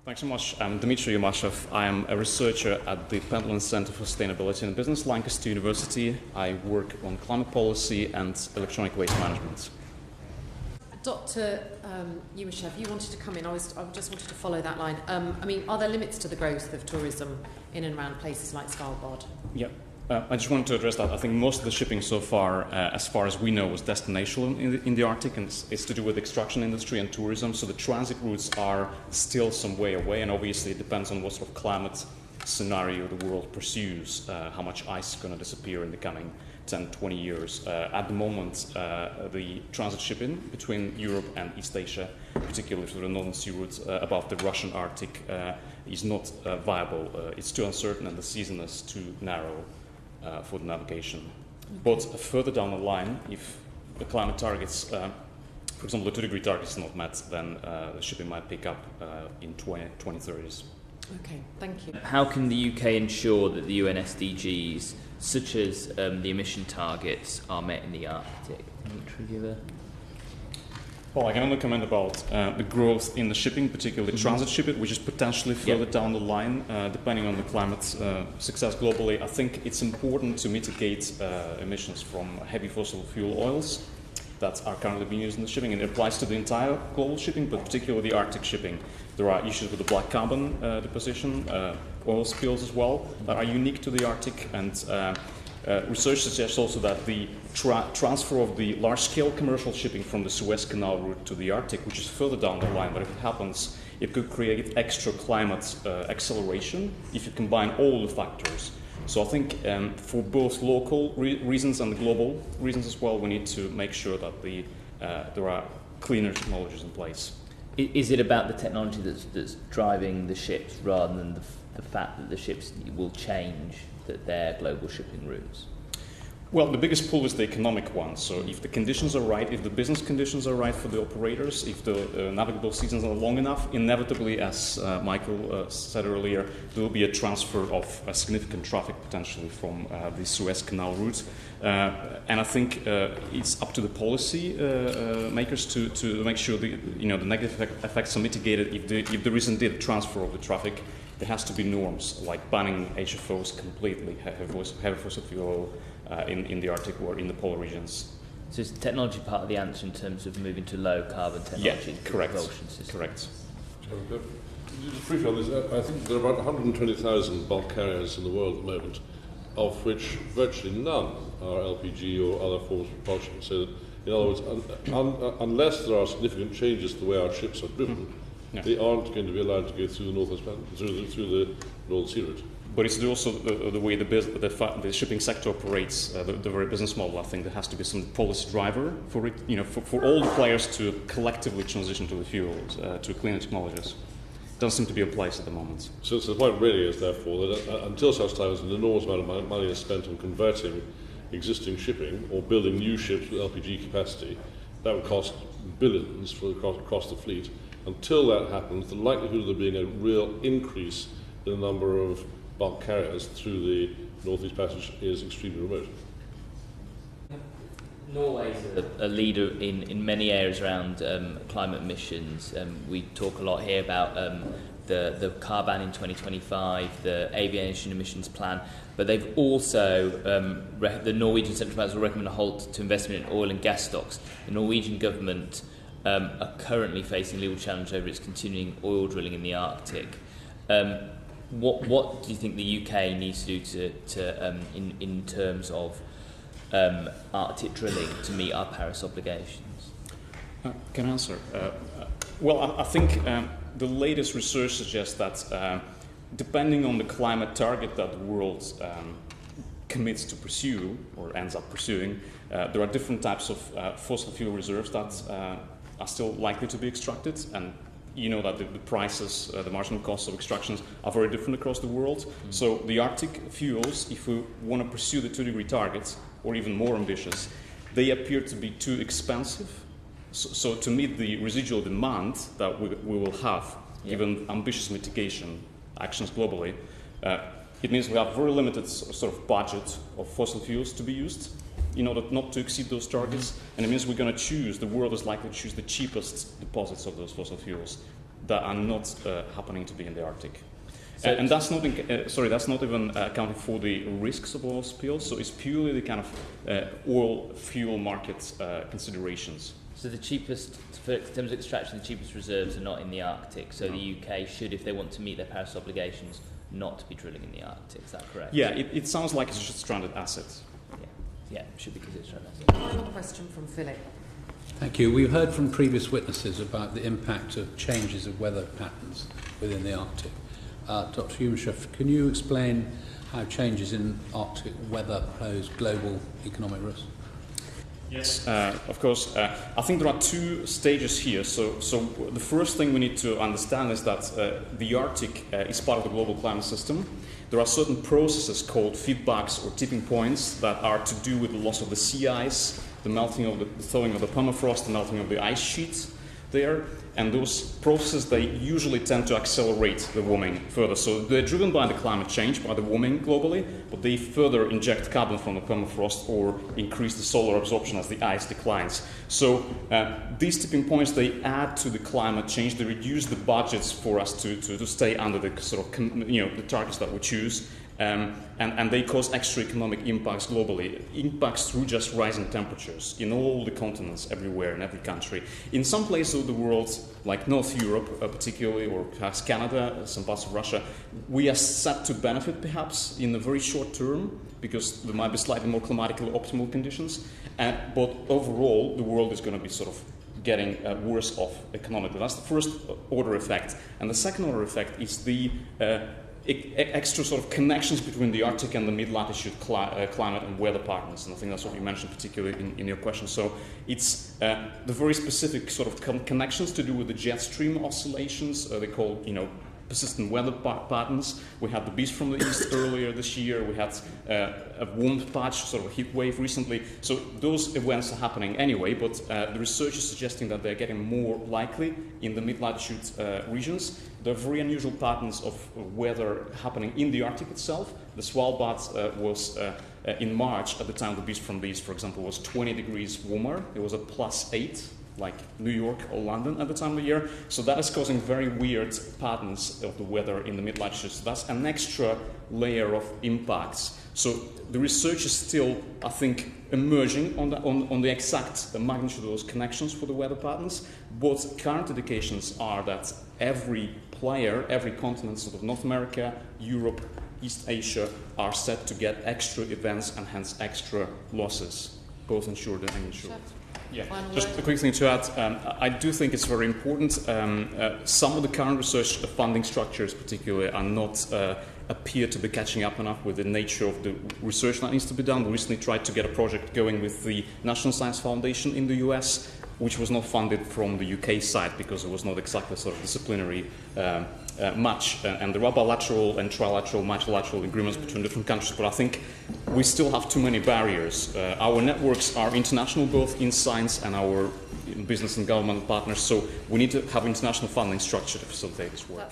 Thanks so much. I'm Dmitry Yumashev. I am a researcher at the Pendleton Center for Sustainability and Business, Lancaster University. I work on climate policy and electronic waste management. Dr. Yumashev, you wanted to come in. I just wanted to follow that line. Are there limits to the growth of tourism in and around places like Svalbard? Yeah. I just wanted to address that. I think most of the shipping so far as we know, was destinational in the Arctic, and it's to do with the extraction industry and tourism. So the transit routes are still some way away, and obviously it depends on what sort of climate scenario the world pursues, how much ice is going to disappear in the coming 10, 20 years. At the moment, the transit shipping between Europe and East Asia, particularly through the Northern Sea route above the Russian Arctic, is not viable. It's too uncertain and the season is too narrow for the navigation. But further down the line, if the climate targets, for example, the 2-degree target is not met, then the shipping might pick up in 2030s. Okay, thank you. How can the UK ensure that the UN SDGs, such as the emission targets, are met in the Arctic? Well, I can only comment about the growth in the shipping, particularly transit shipping, which is potentially further down the line, depending on the climate success globally. I think it's important to mitigate emissions from heavy fossil fuel oils that are currently being used in the shipping, and it applies to the entire global shipping, but particularly the Arctic shipping. There are issues with the black carbon deposition, oil spills as well, that are unique to the Arctic, and research suggests also that the transfer of the large-scale commercial shipping from the Suez Canal route to the Arctic, which is further down the line, but if it happens, it could create extra climate acceleration if you combine all the factors. So I think for both local reasons and the global reasons as well, we need to make sure that there are cleaner technologies in place. Is it about the technology that's driving the ships rather than the fact that the ships will change their global shipping routes? Well, the biggest pull is the economic one. So if the conditions are right, if the business conditions are right for the operators, if the navigable seasons are long enough, inevitably, as Michael said earlier, there will be a transfer of significant traffic potentially from the Suez Canal route. And I think it's up to the policy makers to make sure the negative effects are mitigated. If there is indeed a transfer of the traffic, there has to be norms like banning HFOs completely, heavy fossil fuel in the Arctic or in the polar regions. So is technology part of the answer in terms of moving to low carbon technology? Yeah, correct. Propulsion systems? Correct. Just briefly on this, I think there are about 120,000 bulk carriers in the world at the moment, of which virtually none are LPG or other forms of propulsion. So that, in other words, unless there are significant changes to the way our ships are driven, they aren't going to be allowed to go through the North Sea route. But it's also the way the shipping sector operates, the very business model. I think there has to be some policy driver for it, for all the players to collectively transition to the fuels, to cleaner technologies. Doesn't seem to be in place at the moment. So the point really is, therefore, that until such time as an enormous amount of money is spent on converting existing shipping or building new ships with LPG capacity, that would cost billions across the fleet. Until that happens, the likelihood of there being a real increase in the number of bulk carriers through the Northeast Passage is extremely remote. Norway is a leader in many areas around climate emissions. We talk a lot here about the car ban in 2025, the aviation emissions plan, but they've also, the Norwegian Central Bank will recommend a halt to investment in oil and gas stocks. The Norwegian government are currently facing legal challenge over its continuing oil drilling in the Arctic. What do you think the UK needs to do in terms of Arctic drilling to meet our Paris obligations? Can I answer? Well, I think the latest research suggests that depending on the climate target that the world commits to pursue or ends up pursuing, there are different types of fossil fuel reserves that are still likely to be extracted, and you know that the prices, the marginal costs of extractions are very different across the world. So the Arctic fuels, if we want to pursue the 2-degree targets, or even more ambitious, they appear to be too expensive. So to meet the residual demand that we will have, given ambitious mitigation actions globally, it means we have very limited sort of budget of fossil fuels to be used in order not to exceed those targets. And it means we're going to choose, the world is likely to choose the cheapest deposits of those fossil fuels. that are not happening to be in the Arctic. And that's not, that's not even accounting for the risks of oil spills. So it's purely the kind of oil fuel market considerations. So the cheapest, in terms of extraction, the cheapest reserves are not in the Arctic. So the UK should, if they want to meet their Paris obligations, not be drilling in the Arctic. Is that correct? Yeah, it sounds like it's just stranded assets. Yeah, it should be considered stranded assets. Final question from Philip. Thank you. We've heard from previous witnesses about the impact of changes of weather patterns within the Arctic. Dr. Yumashev, can you explain how changes in Arctic weather pose global economic risks? Yes, of course. I think there are two stages here. So the first thing we need to understand is that the Arctic is part of the global climate system. There are certain processes called feedbacks or tipping points that are to do with the loss of the sea ice, the melting of the thawing of the permafrost, the melting of the ice sheets there, and those processes, they usually tend to accelerate the warming further. So they're driven by the climate change, by the warming globally, but they further inject carbon from the permafrost or increase the solar absorption as the ice declines. So these tipping points, they add to the climate change, they reduce the budgets for us to stay under the sort of, the targets that we choose. And they cause extra economic impacts globally, impacts through just rising temperatures in all the continents, everywhere, in every country. In some places of the world, like North Europe particularly, or perhaps Canada, some parts of Russia, we are set to benefit perhaps in the very short term because there might be slightly more climatically optimal conditions. But overall, the world is going to be sort of getting worse off economically. That's the first order effect. And the second order effect is the extra sort of connections between the Arctic and the mid-latitude climate and weather patterns, and I think that's what you mentioned particularly in your question. So it's the very specific sort of connections to do with the jet stream oscillations. They call, persistent weather patterns. We had the beast from the east earlier this year. We had a warm patch, sort of a heat wave recently. So those events are happening anyway, but the research is suggesting that they're getting more likely in the mid-latitude regions. There are very unusual patterns of weather happening in the Arctic itself. The Svalbard was in March, at the time of the beast from the east, for example, was 20 degrees warmer. It was a +8. Like New York or London at the time of the year. So that is causing very weird patterns of the weather in the mid-latitude. So that's an extra layer of impacts. So the research is still, I think, emerging on the exact magnitude of those connections for the weather patterns. But current indications are that every player, every continent, sort of North America, Europe, East Asia, are set to get extra events and hence extra losses, both insured and uninsured. Yeah, just a quick thing to add. I do think it's very important. Some of the current research funding structures, particularly, are not appear to be catching up enough with the nature of the research that needs to be done. We recently tried to get a project going with the National Science Foundation in the US, which was not funded from the UK side because it was not exactly sort of disciplinary match. And there are bilateral and trilateral, multilateral agreements between different countries, but I think we still have too many barriers. Our networks are international, both in science and our business and government partners, so we need to have international funding structure to facilitate this work.